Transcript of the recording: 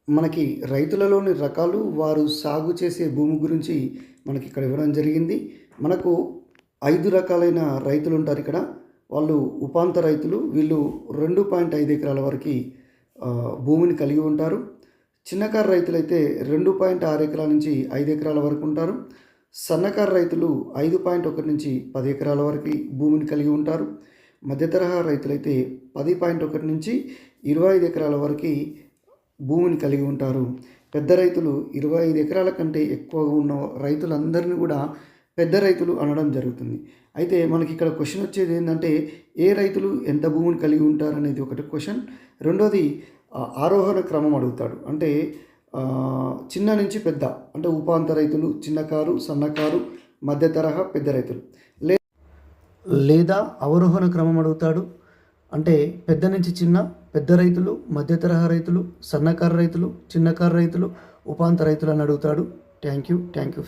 మనకి రైతులలోని రకాలు, వారు సాగు చేసే భూమి గురించి మనకి ఇక్కడ ఇవ్వడం జరిగింది. మనకు 5 రకాలైన రైతులుంటారు ఇక్కడ. వాళ్ళు ఉపాంత రైతులు. వీళ్ళు 2.5 ఎకరాల వరకి భూమిని కలిగి ఉంటారు. చిన్నకారు రైతులైతే 2.6 ఎకరాల నుంచి 5 ఎకరాల వరకు ఉంటారు. సన్నకారు రైతులు 5.1 నుంచి 10 ఎకరాల వరకు భూమిని కలిగి ఉంటారు. మధ్య తరహా రైతులైతే 10.1 నుంచి 25 ఎకరాల వరకు భూమిని కలిగి ఉంటారు. పెద్ద రైతులు 25 ఎకరాల కంటే ఎక్కువగా ఉన్న రైతులందరినీ కూడా పెద్ద రైతులు అనడం జరుగుతుంది. అయితే మనకి ఇక్కడ క్వశ్చన్ వచ్చేది ఏంటంటే, ఏ రైతులు ఎంత భూమిని కలిగి ఉంటారనేది ఒకటి క్వశ్చన్. రెండోది ఆరోహణ క్రమం అడుగుతాడు. అంటే చిన్న నుంచి పెద్ద, అంటే ఉపాంత రైతులు, చిన్నకారు, సన్నకారు, మధ్య తరహా, పెద్ద రైతులు. లేదా అవరోహణ క్రమం అడుగుతాడు. అంటే పెద్ద నుంచి చిన్న, పెద్ద రైతులు, మధ్య తరహా రైతులు, సన్నకారు రైతులు, చిన్నకారు రైతులు, ఉపాంత రైతులు అని అడుగుతాడు. Thank you.